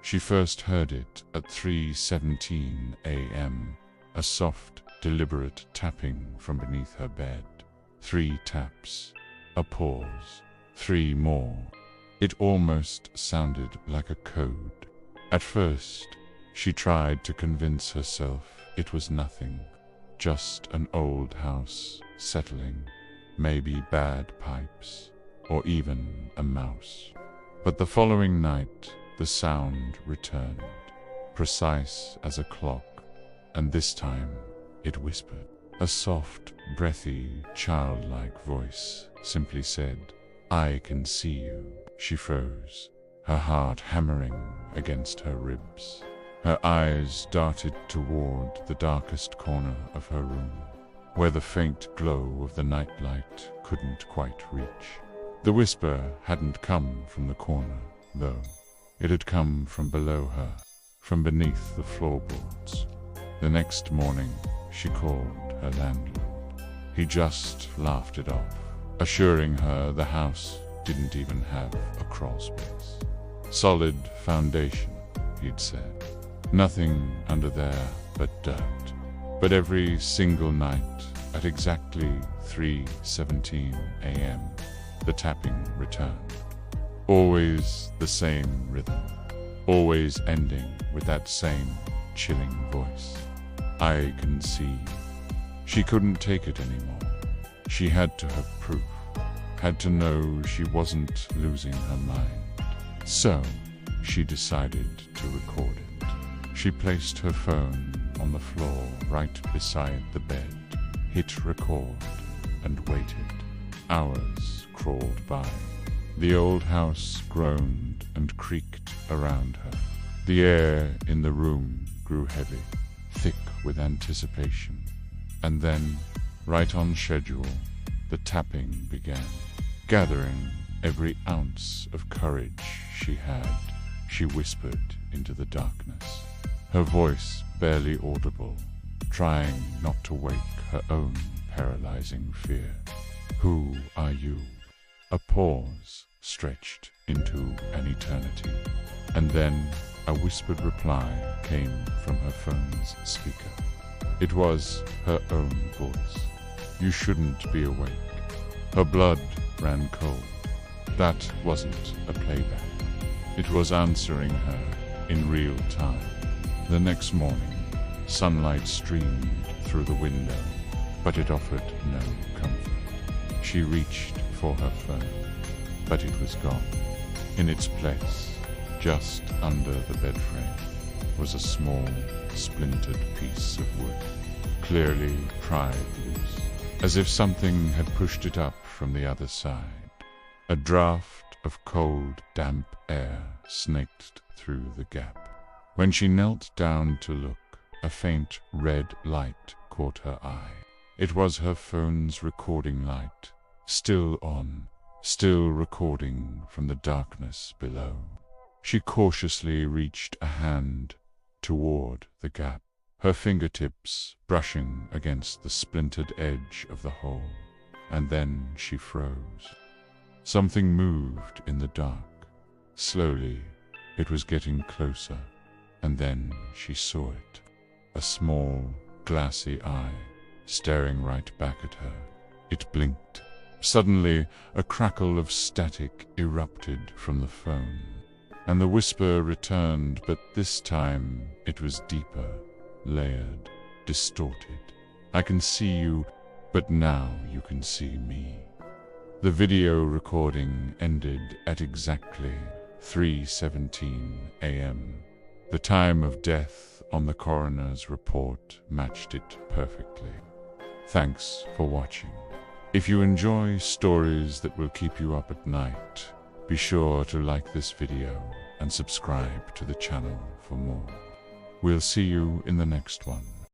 She first heard it at 3:17 a.m., a soft, deliberate tapping from beneath her bed. 3 taps, a pause, 3 more. It almost sounded like a code. At first, she tried to convince herself it was nothing, just an old house settling, maybe bad pipes, or even a mouse. But the following night, the sound returned, precise as a clock, and this time it whispered. A soft, breathy, childlike voice simply said, "I can see you." She froze, her heart hammering against her ribs. Her eyes darted toward the darkest corner of her room, where the faint glow of the nightlight couldn't quite reach. The whisper hadn't come from the corner, though. It had come from below her, from beneath the floorboards. The next morning, she called her landlord. He just laughed it off, assuring her the house didn't even have a crawl space. Solid foundation, he'd said. Nothing under there but dirt. But every single night, at exactly 3:17 a.m., the tapping returned. Always the same rhythm, always ending with that same chilling voice. "I can see." She couldn't take it anymore. She had to have proof, had to know she wasn't losing her mind. So, she decided to record it. She placed her phone on the floor right beside the bed, hit record, and waited. Hours crawled by. The old house groaned and creaked around her. The air in the room grew heavy, thick with anticipation. And then, right on schedule, the tapping began. Gathering every ounce of courage she had, she whispered into the darkness, her voice barely audible, trying not to wake her own paralyzing fear. "Who are you?" A pause stretched into an eternity, and then a whispered reply came from her phone's speaker. It was her own voice. "You shouldn't be awake." Her blood ran cold. That wasn't a playback. It was answering her in real time. The next morning, sunlight streamed through the window, but it offered no comfort. She reached for her phone, but it was gone. In its place, just under the bed frame, was a small, splintered piece of wood, clearly pried loose, as if something had pushed it up from the other side. A draft of cold, damp air snaked through the gap. When she knelt down to look, a faint red light caught her eye. It was her phone's recording light, still on, still recording from the darkness below. She cautiously reached a hand toward the gap, her fingertips brushing against the splintered edge of the hole, and then she froze. Something moved in the dark. Slowly, it was getting closer, and then she saw it. A small, glassy eye, staring right back at her. It blinked. Suddenly, a crackle of static erupted from the phone, and the whisper returned, but this time it was deeper, layered, distorted. "I can see you, but now you can see me." The video recording ended at exactly 3:17 a.m. The time of death on the coroner's report matched it perfectly. Thanks for watching. If you enjoy stories that will keep you up at night, be sure to like this video and subscribe to the channel for more. We'll see you in the next one.